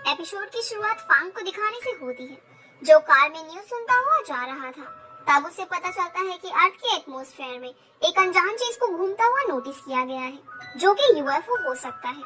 Episode की शुरुआत फांग को दिखाने से होती है, जो कार में न्यूज सुनता हुआ जा रहा था। तब उसे पता चलता है कि अर्थ के एटमॉस्फेयर में एक अनजान चीज को घूमता हुआ नोटिस किया गया है, जो कि यूएफओ हो सकता है।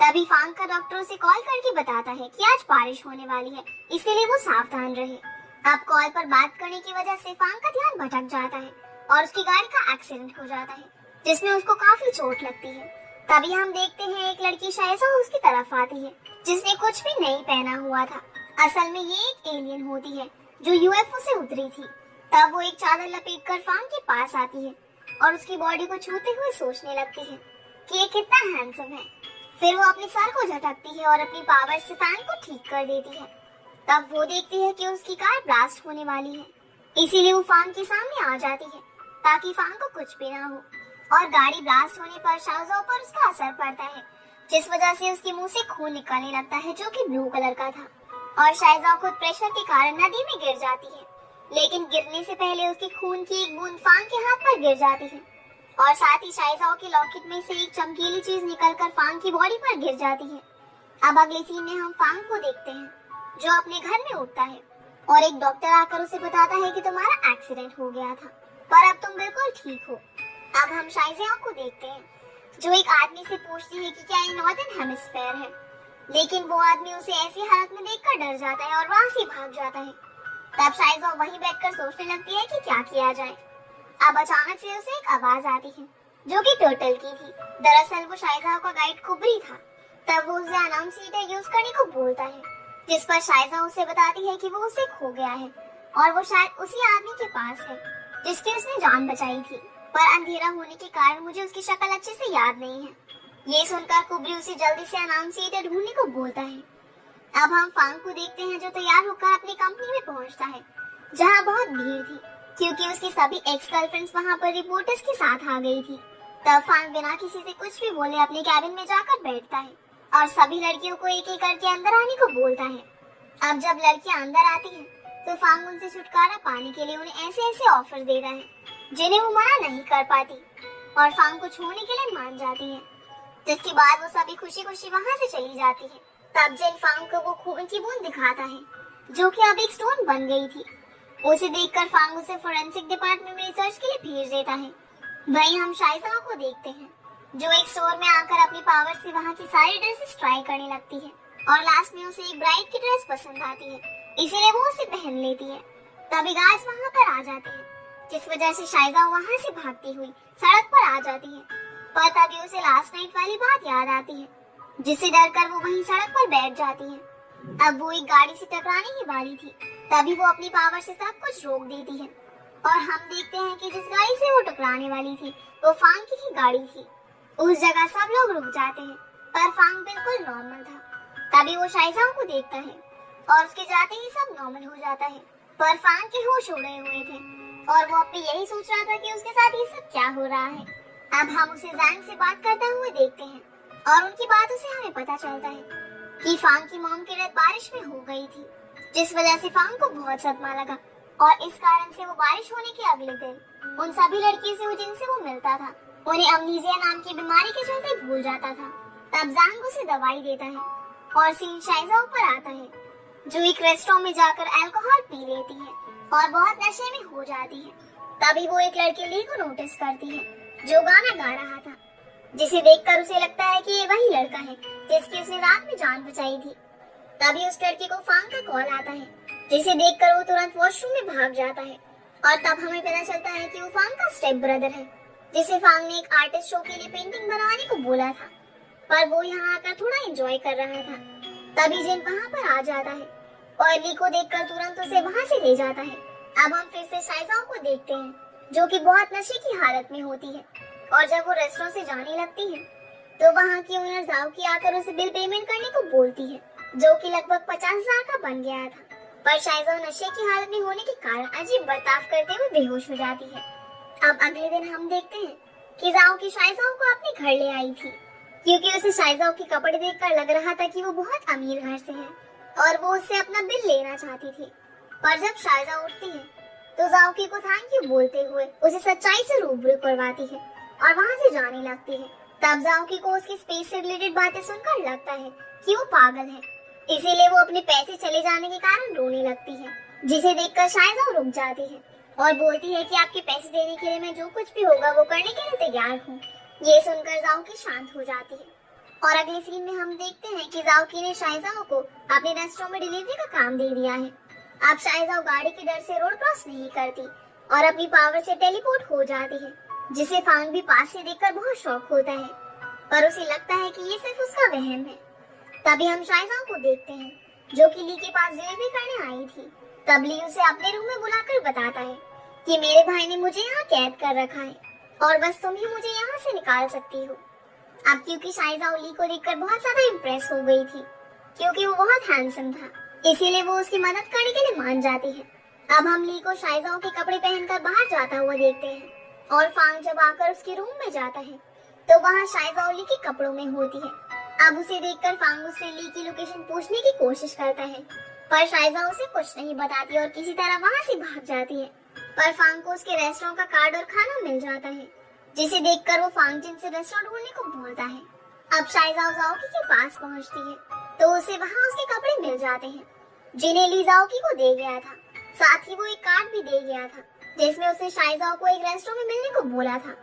तभी फांग का डॉक्टर उसे कॉल करके बताता है कि आज बारिश होने वाली है, इसलिए वो सावधान रहे। अब कॉल पर बात करने की वजह से फांग का ध्यान भटक जाता है और उसकी गाड़ी का एक्सीडेंट हो जाता है, जिसमें उसको काफी चोट लगती है। तभी हम देखते हैं एक लड़की शायजा उसकी तरफ आती है, जिसने कुछ भी नहीं पहना हुआ था। असल में ये एक एलियन होती है जो यूएफओ से उतरी थी। तब वो एक चादर लपेटकर फांग के पास आती है और उसकी बॉडी को छूते हुए सोचने लगती है कि ये कितना हैंडसम है। फिर वो अपने सर को झटकती है और अपनी पावर से फैन को ठीक कर देती है। तब वो देखती है कि उसकी कार ब्लास्ट होने वाली है, इसीलिए वो फांग के सामने आ जाती है ताकि फांग को कुछ भी ना हो। और गाड़ी ब्लास्ट होने पर शाओज़ाओ पर उसका असर पड़ता है, जिस वजह से उसके मुंह से खून निकलने लगता है, जो कि ब्लू कलर का था। और शाओज़ाओ खुद प्रेशर के कारण नदी में गिर जाती है, लेकिन गिरने से पहले उसके खून की एक बूंद फांग के हाथ पर गिर जाती है। और साथ ही शाओज़ाओ के लॉकेट में से एक चमकीली चीज निकलकर फांग की बॉडी पर गिर जाती है। अब अगले सीन में हम फांग को देखते हैं, जो अपने घर में उठता है और एक डॉक्टर आकर उसे बताता है कि तुम्हारा एक्सीडेंट हो गया था, पर अब तुम बिल्कुल ठीक हो। अब हम शाइज़ाओ को देखते हैं, जो एक आदमी से पूछती है कि क्या ये नॉर्दर्न हेमिस्फीयर है, लेकिन वो आदमी उसे ऐसी हालत में देखकर डर जाता है और वहाँ से भाग जाता है। तब शाइज़ाओ वहीं बैठकर सोचने लगती है कि क्या किया जाए। अब अचानक से उसे एक आवाज आती है, जो कि टर्टल की थी। दरअसल वो शाइज़ाओ का गाइड कुबरी था। तब वो उसे अनाउंसिएटर यूज करने को बोलता है, जिस पर शाइज़ाओ उसे बताती है कि वो उसे खो गया है और वो शायद उसी आदमी के पास है जिसकी उसने जान बचाई थी, पर अंधेरा होने के कारण मुझे उसकी शक्ल अच्छे से याद नहीं है। ये सुनकर कुबरी उसे जल्दी से अनाउंसिएटर ढूंढने को बोलता है। अब हम फांग को देखते हैं, जो तैयार होकर अपनी कंपनी में पहुंचता है, जहां बहुत भीड़ थी क्योंकि उसकी सभी एक्स गर्लफ्रेंड्स वहां पर रिपोर्टर्स के साथ आ गई थी। तब फांग बिना किसी से कुछ भी बोले अपने कैबिन में जाकर बैठता है और सभी लड़कियों को एक एक करके अंदर आने को बोलता है। अब जब लड़कियां अंदर आती हैं, तो फांग उनसे छुटकारा पाने के लिए उन्हें ऐसे ऐसे ऑफर देता है, जिन्हें वो मना नहीं कर पाती, और फांग को छोड़ने के लिए मान जाती है। जिसके बाद वो सभी खुशी खुशी वहाँ से चली जाती है। तब जेन फांग को वो खून की बूंद दिखाता है, जो कि अब एक स्टोन बन गई थी। उसे देखकर फांग उसे फोरेंसिक डिपार्टमेंट में रिसर्च के लिए भेज देता है। वहीं हम शाइज़ाओ को देखते हैं, जो एक स्टोर में आकर अपनी पावर से वहाँ की सारी ड्रेसेस ट्राई करने लगती है और लास्ट में उसे एक ब्राइड की ड्रेस पसंद आती है, इसीलिए वो उसे पहन लेती है। तभी गार्ड्स वहाँ पर आ जाते हैं, जिस वजह से शाइज़ाओ वहाँ से भागती हुई सड़क पर आ जाती है। पर तभी उसे लास्ट नाइट वाली बात याद आती है, जिससे डरकर वो वहीं सड़क पर बैठ जाती है। अब वो एक गाड़ी से टकराने ही वाली थी, तभी वो अपनी पावर से सब कुछ रोक देती है और हम देखते हैं कि जिस गाड़ी से वो टकराने वाली थी वो फांग की ही गाड़ी थी। उस जगह सब लोग रुक जाते हैं, पर फांग बिल्कुल नॉर्मल था। तभी वो शाइज़ाओ को देखता है और उसके जाते ही सब नॉर्मल हो जाता है, पर फांग के होश उड़े हुए थे और वो अपने यही सोच रहा था कि उसके साथ ये सब क्या हो रहा है। अब हम उसे जैंग से बात करते हुए देखते हैं और उनकी बातों से हमें पता चलता है कि फांग की मॉम की डेथ बारिश में हो गई थी, जिस वजह से फांग को बहुत सदमा लगा और इस कारण से वो बारिश होने के अगले दिन उन सभी लड़कियों से जिनसे वो मिलता था उन्हें अमनीजिया नाम की बीमारी के चलते भूल जाता था। तब जैंग उसे दवाई देता है और सीन शाइज़ाओ पर आता है, जो एक रेस्टोरेंट में जाकर अल्कोहल पी लेती है और बहुत नशे में हो जाती है। तभी वो एक लड़के ली को नोटिस करती है, जो गाना गा रहा था, जिसे देखकर उसे लगता है कि ये वही लड़का है जिसकी उसने रात में जान बचाई थी। तभी उस लड़के को फांग का कॉल आता है, जिसे देखकर वो तुरंत वॉशरूम में भाग जाता है और तब हमें पता चलता है कि वो फांग का स्टेप ब्रदर है, जिसे फांग ने एक आर्टिस्ट शो के लिए पेंटिंग बनाने को बोला था, पर वो यहाँ आकर थोड़ा एंजॉय कर रहा था। तभी जिन वहाँ पर आ जाता है और ली को देखकर तुरंत उसे वहाँ से ले जाता है। अब हम फिर से शाइज़ाओ को देखते हैं, जो कि बहुत नशे की हालत में होती है और जब वो रेस्टोरेंट से जाने लगती है, तो वहाँ की ओनर जाओ की आकर उसे बिल पेमेंट करने को बोलती है, जो कि लगभग 50,000 का बन गया था। पर शाइज़ाओ नशे की हालत में होने के कारण अजीब बर्ताव करते हुए बेहोश हो जाती है। अब अगले दिन हम देखते हैं कि जाओ की शाइज़ाओ को अपने घर ले आई थी, क्योंकि उसे शाइज़ाओ के कपड़े देखकर लग रहा था कि वो बहुत अमीर घर से है और वो उससे अपना बिल लेना चाहती थी। पर जब शाइज़ाओ उठती है, तो जाओकी को थैंक यू बोलते हुए उसे सच्चाई से रूबरू करवाती है और वहाँ से जाने लगती है। तब जाओकी को उसकी स्पेस से रिलेटेड बातें सुनकर लगता है कि वो पागल है, इसीलिए वो अपने पैसे चले जाने के कारण रोने लगती है, जिसे देखकर शायजाओ रुक जाती है और बोलती है कि आपके पैसे देने के लिए मैं जो कुछ भी होगा वो करने के लिए तैयार हूँ। ये सुनकर जाओकी शांत हो जाती है और अगले सीन में हम देखते हैं कि जाओकी ने शायजाओ को अपने रेस्टोरेंट में डिलीवरी का काम दे दिया है। अब शायजाओ गाड़ी के डर से रोड क्रॉस नहीं करती और अपनी पावर से टेलीपोर्ट हो जाती है, जिसे फांग भी पास से देखकर बहुत शौक होता है, पर उसे लगता है कि ये सिर्फ उसका वहम है। तभी हम शायजाओ को देखते हैं जो कि ली के पास डिलीवरी करने आई थी। तब ली उसे अपने रूम में बुलाकर बताता है कि मेरे भाई ने मुझे यहाँ कैद कर रखा है और बस तुम ही मुझे यहाँ से निकाल सकती हो। अब क्योंकि शायजाओ ली को देखकर बहुत ज्यादा इम्प्रेस हो गई थी, क्योंकि वो बहुत हैंडसम था, इसीलिए वो उसकी मदद करने के लिए मान जाती है। अब हम ली को शायजाओ के कपड़े पहनकर बाहर जाता हुआ देखते हैं और फांग जब आकर उसके रूम में जाता है तो वहाँ शायजाओ ली के कपड़ों में होती है। अब उसे देखकर फांग उससे ली की लोकेशन पूछने की कोशिश करता है, पर शायजाओ उसे कुछ नहीं बताती और किसी तरह वहाँ से भाग जाती है। पर फांग को उसके रेस्टोरेंट का कार्ड और खाना मिल जाता है, जिसे देखकर वो फांग जिन से रेस्टोरेंट ढूंढने को बोलता है। अब शायजाओ जाओकी के पास पहुँचती है तो उसे वहाँ उसके कपड़े मिल जाते हैं, जिन्हें ली जाओकी को दे गया था। साथ ही वो एक कार्ड भी दे गया था जिसमें उसने शायजाओ को एक रेस्टोरेंट में मिलने को बोला था।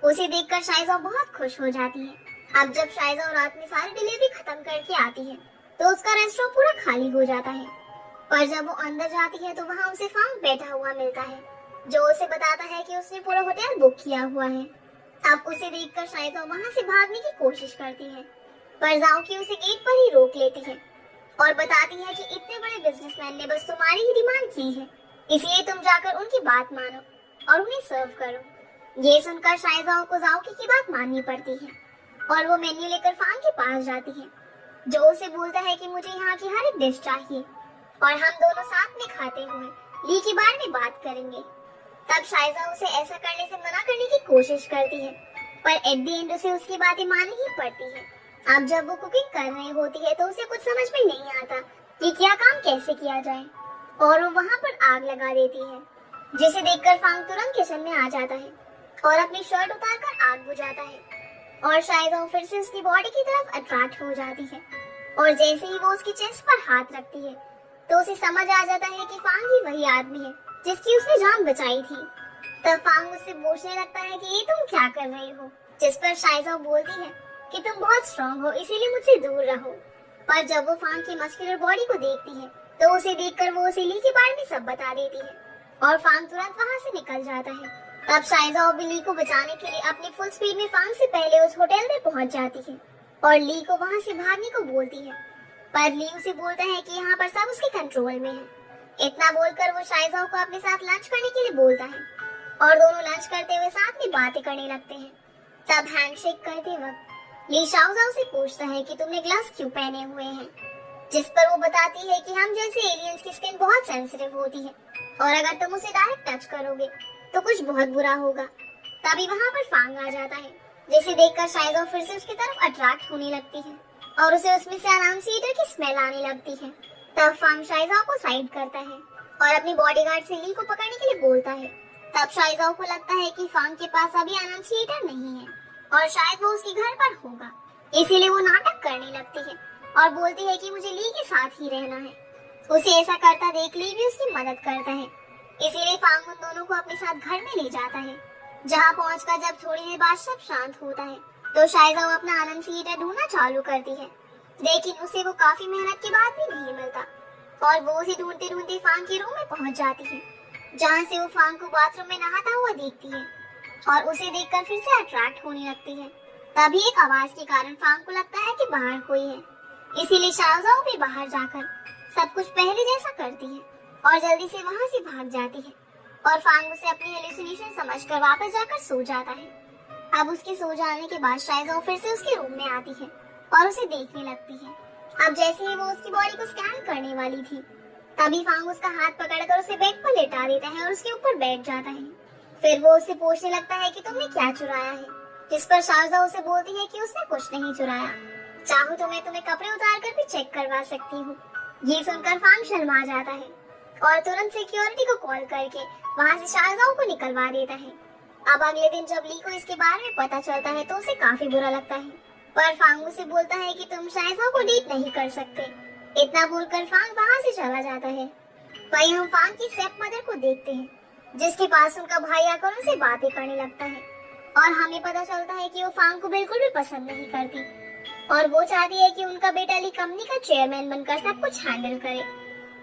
उसे देखकर शायजाओ बहुत खुश हो जाती है। अब जब शायजाओ रात में सारी डिलीवरी खत्म करके आती है तो उसका रेस्टोरेंट पूरा खाली हो जाता है, पर जब वो अंदर जाती है तो वहाँ उसे फांग बैठा हुआ मिलता है, जो उसे बताता है कि उसने पूरा होटल बुक किया हुआ है। अब उसे देखकर शायजाओ वहाँ से भागने की कोशिश करती है, पर जाओकी उसे गेट पर ही रोक लेती है और बताती है कि इतने बड़े बिजनेसमैन ने बस तुम्हारी ही डिमांड की है, इसलिए तुम जाकर उनकी बात मानो और उन्हें सर्व करो। ये सुनकर शायजाओ को जाओकी की बात माननी पड़ती है और वो मेन्यू लेकर फांग के पास जाती है, जो उसे बोलता है कि मुझे यहाँ की हर एक डिश चाहिए और हम दोनों साथ में खाते हुए ली के बारे में बात करेंगे। तब शायजाओ उसे ऐसा करने से मना करने की कोशिश करती है, पर एट द एंड उसे उसकी बातें माननी ही पड़ती है। अब जब वो कुकिंग कर रही होती है तो उसे कुछ समझ में नहीं आता कि क्या काम कैसे किया जाए और वो वहाँ पर आग लगा देती है, जिसे देखकर फांग तुरंत किचन में आ जाता है और अपनी शर्ट उतारकर आग बुझाता है और शायजाओ फिर से उसकी बॉडी की तरफ अट्रैक्ट हो जाती है और जैसे ही वो उसकी चेस्ट पर हाथ रखती है तो उसे समझ आ जाता है कि फांग ही वही आदमी है जिसकी उसने जान बचाई थी। तब फांग उससे पूछने लगता है कि ये तुम क्या कर रही हो, जिस पर शायजाओ बोलती है कि तुम बहुत स्ट्रांग हो इसीलिए मुझसे दूर रहो। पर जब वो फांग की मस्कुलर बॉडी को देखती है तो उसे देखकर वो उसे ली के बारे में सब बता देती है और फांग तुरंत वहाँ से निकल जाता है। तब शायजाओ भी ली को बचाने के लिए अपनी फुल स्पीड में फांग से पहले उस होटल में पहुंच जाती है और ली को वहाँ से भागने को बोलती है, पर ली उसे बोलता है कि यहाँ पर सब उसके कंट्रोल में है। इतना बोलकर वो शायजाओ को अपने साथ लंच करने के लिए बोलता है और दोनों लंच करते हुए साथ में बातें करने लगते हैं। तब हैंडशेक करते वक्त ली शाओजाओ से पूछता है कि तुमने ग्लव्स क्यों पहने हुए हैं, जिस पर वो बताती है कि हम जैसे एलियंस की स्किन बहुत सेंसिटिव होती है और अगर तुम उसे डायरेक्ट टच करोगे तो कुछ बहुत बुरा होगा। तभी वहाँ पर फांग आ जाता है, जिसे देखकर शायजाओ फिर से उसकी तरफ अट्रैक्ट होने लगती है और उसे उसमें से अनाउंसिएटर की स्मेल आने लगती है। तब फांग शायजाओ को साइड करता है और अपनी बॉडीगार्ड से ली को पकड़ने के लिए बोलता है। तब शायजाओ को लगता है कि फांग के पास अभी अनाउंसिएटर नहीं है और शायद वो उसके घर पर होगा, इसीलिए वो नाटक करने लगती है और बोलती है कि मुझे ली के साथ ही रहना है। उसे ऐसा करता देख ली भी उसकी मदद करता है, इसीलिए फांग उन दोनों को अपने साथ घर में ले जाता है, जहाँ पहुंचकर जब थोड़ी देर बाद सब शांत होता है तो शायजाओ अपना अनाउंसिएटर ढूंढना चालू करती है, लेकिन उसे वो काफी मेहनत के बाद भी नहीं मिलता और वो उसे ढूंढते ढूंढते फांग के रूम में पहुंच जाती है, जहाँ से वो फांग को बाथरूम में नहाता हुआ देखती है और उसे देखकर फिर से अट्रैक्ट होने लगती है। तभी एक आवाज के कारण फांग को लगता है कि बाहर कोई है, इसीलिए शाहजाओ भी बाहर जाकर सब कुछ पहले जैसा करती है और जल्दी से वहाँ से भाग जाती है और फांग उसे अपनी हेलुसिनेशन समझकर वापस जाकर सो जाता है। अब उसके सो जाने के बाद शायजाओ फिर से उसके रूम में आती है और उसे देखने लगती है। अब जैसे ही वो उसकी बॉडी को स्कैन करने वाली थी, तभी फांग उसका हाथ पकड़कर उसे बेड पर लेटा देता है और उसके ऊपर बैठ जाता है। फिर वो उससे पूछने लगता है कि तुमने क्या चुराया है, जिस पर शाहजाओ उसे बोलती है कि उसने कुछ नहीं चुराया, चाहो तो मैं तुम्हें कपड़े उतार कर भी चेक करवा सकती हूँ। ये सुनकर फांग शर्मा जाता है और तुरंत सिक्योरिटी को कॉल करके वहाँ से शाहजाओ को निकलवा देता है। अब अगले दिन जब ली को इसके बारे में पता चलता है तो उसे काफी बुरा लगता है, पर फांग उसे बोलता है कि तुम शाहजाओ को डेट नहीं कर सकते इतना बोलकर फांग वहाँ से चला जाता है। वहीं हम फांग की स्टेप मदर को देखते हैं, जिसके पास उनका भाई आकर उनसे बातें करने लगता है और हमें पता चलता है कि वो फांग को बिल्कुल भी पसंद नहीं करती और वो चाहती है कि उनका बेटा ली कंपनी का चेयरमैन बनकर सब कुछ हैंडल करे।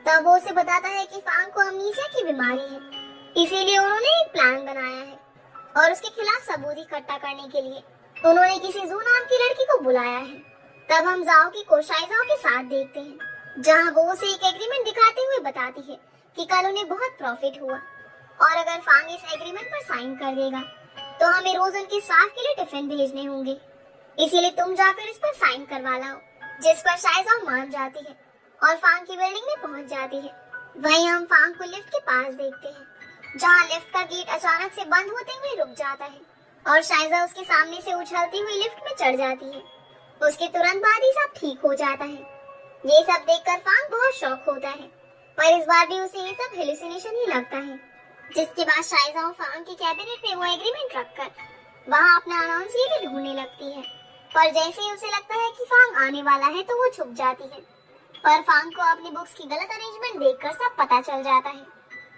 तब वो उसे बताता है कि फांग को अमनीसिया की बीमारी है, इसीलिए उन्होंने एक प्लान बनाया है और उसके खिलाफ सबूत इकट्ठा करने के लिए उन्होंने किसी जू नाम की लड़की को बुलाया है। तब हम जाओ की को शाइजाओ के साथ देखते हैं, जहाँ वो उसे एक एग्रीमेंट दिखाते हुए बताती है कि कल उन्हें बहुत प्रॉफिट हुआ और अगर फांग इस एग्रीमेंट पर साइन कर देगा तो हमें रोज उनके स्टाफ के लिए टिफिन भेजने होंगे, इसीलिए तुम जाकर इस पर साइन करवा लाओ। जिस पर शाइजाओ मान जाती है और फांग की बिल्डिंग में पहुंच जाती है। वहीं हम फांग को लिफ्ट के पास देखते हैं, जहाँ लिफ्ट का गेट अचानक से बंद होते हुए रुक जाता है और शाइजा उसके सामने से उछलती हुई लिफ्ट में चढ़ जाती है। उसके तुरंत बाद ही सब ठीक हो जाता है। ये सब देखकर फांग बहुत शॉक होता है, पर इस बार भी उसे ये सब हेलुसिनेशन ही लगता है। जिसके बाद शाइजा और फांग के कैबिनेट में वो एग्रीमेंट रखकर वहाँ अपना अनाउंसिएटर ढूंढने लगती है, पर जैसे ही उसे लगता है कि फांग आने वाला है तो वो छुप जाती है। पर फांग को अपनी बुक्स की गलत अरेंजमेंट देखकर सब पता चल जाता है,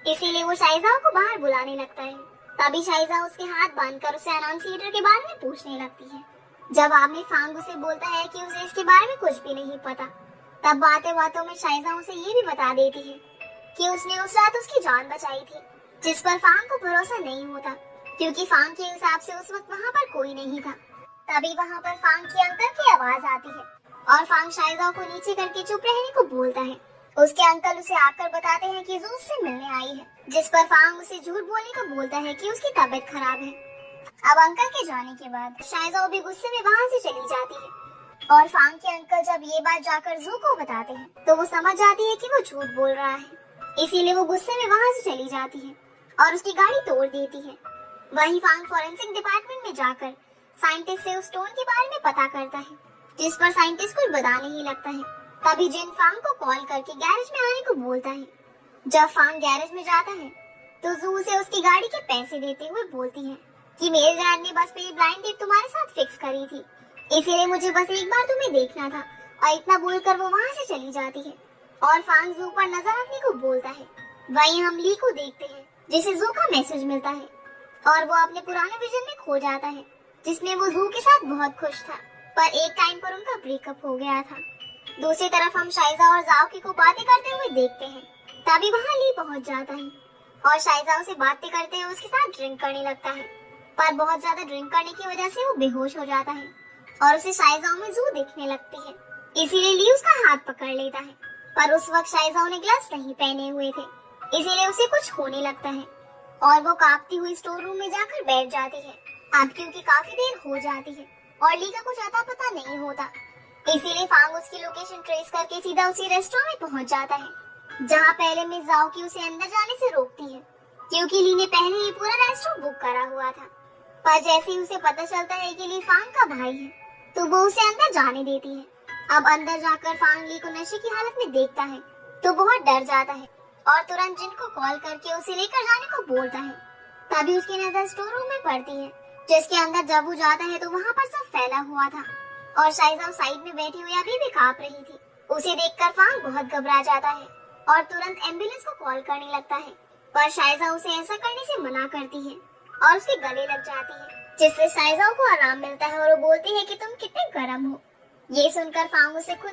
इसीलिए वो शाइजा को बाहर बुलाने लगता है। तभी शाइजा उसके हाथ बांधकर उसे अनाउंसिएटर के बारे में पूछने लगती है। जवाब में फांग उसे बोलता है कि उसे इसके बारे में कुछ भी नहीं पता। तब बातें बातों में शाइजा उसे ये भी बता देती है कि उसने उस रात उसकी जान बचाई थी, जिस पर फांग को भरोसा नहीं होता क्योंकि फांग के हिसाब से उस वक्त वहाँ पर कोई नहीं था। तभी वहाँ पर फांग के अंकल की आवाज आती है और फांग शाइजा को नीचे करके चुप रहने को बोलता है। उसके अंकल उसे आकर बताते हैं कि जू से मिलने आई है, जिस पर फांग उसे झूठ बोलने को बोलता है कि उसकी तबीयत खराब है। अब अंकल के जाने के बाद शाइजा भी गुस्से में वहाँ से चली जाती है और फांग के अंकल जब ये बात जाकर जू को बताते हैं तो वो समझ जाती है कि वो झूठ बोल रहा है, इसीलिए वो गुस्से में वहाँ से चली जाती है और उसकी गाड़ी तोड़ देती है। वहीं फांग फॉरेंसिक डिपार्टमेंट में जाकर साइंटिस्ट से उस स्टोन के बारे में पता करता है, जिस पर साइंटिस्ट कुछ बताने ही लगता है। तभी जिन फांग को कॉल करके गैरेज में आने को बोलता है। जब फांग गैरेज में जाता है तो जू उसे उसकी गाड़ी के पैसे देते हुए बोलती है कि मेरे डैड ने बस मेरी ब्लाइंड डेट तुम्हारे साथ फिक्स करी थी, इसीलिए मुझे बस एक बार तुम्हें देखना था। और इतना बोलकर वो वहाँ से चली जाती है और फांग जू पर नजर रखने को बोलता है। वहीं हम ली को देखते हैं, जिसे जू का मैसेज मिलता है और वो अपने पुराने विजन में खो जाता है, जिसमें वो जू के साथ बहुत खुश था, पर एक टाइम पर उनका ब्रेकअप हो गया था। दूसरी तरफ हम शाइजा और जाओकी को बातें करते हुए देखते हैं। तभी वहाँ ली पहुँच जाता है और शाइजा उसे बातें करते हुए उसके साथ ड्रिंक करने लगता है, पर बहुत ज्यादा ड्रिंक करने की वजह से वो बेहोश हो जाता है और उसे शाइजा में जू दिखने लगती है, इसीलिए ली उसका हाथ पकड़ लेता है। पर उस वक्त शाइजा ने ग्लव्स नहीं पहने हुए थे, इसीलिए उसे कुछ होने लगता है और वो कांपती हुई स्टोर रूम में जाकर बैठ जाती है। अब क्योंकि काफी देर हो जाती है और ली का कुछ अता पता नहीं होता, इसीलिए फांग उसकी लोकेशन ट्रेस करके सीधा उसी रेस्टोरेंट में पहुंच जाता है, जहां पहले मिस जाओकी उसे अंदर जाने से रोकती है क्योंकि ली ने पहले ही पूरा रेस्टोरेंट बुक करा हुआ था। पर जैसे ही उसे पता चलता है कि ली फांग का भाई है तो वो उसे अंदर जाने देती है। अब अंदर जाकर फांग ली को नशे की हालत में देखता है तो बहुत डर जाता है और तुरंत जिन को कॉल करके उसे लेकर जाने को बोलता है। तभी उसकी नजर स्टोर रूम में पड़ती है, जिसके अंदर जब वो जाता है तो वहाँ पर सब फैला हुआ था और शाइजा साइड में बैठी हुई अभी भी कांप रही थी। उसे देखकर फांग बहुत घबरा जाता है और तुरंत एम्बुलेंस को कॉल करने लगता है, पर शाइजा उसे ऐसा करने से मना करती है और उसके गले लग जाती है, जिससे शाइजा को आराम मिलता है और वो बोलती है कि तुम कितने गर्म हो। ये सुनकर फांग उसे खुद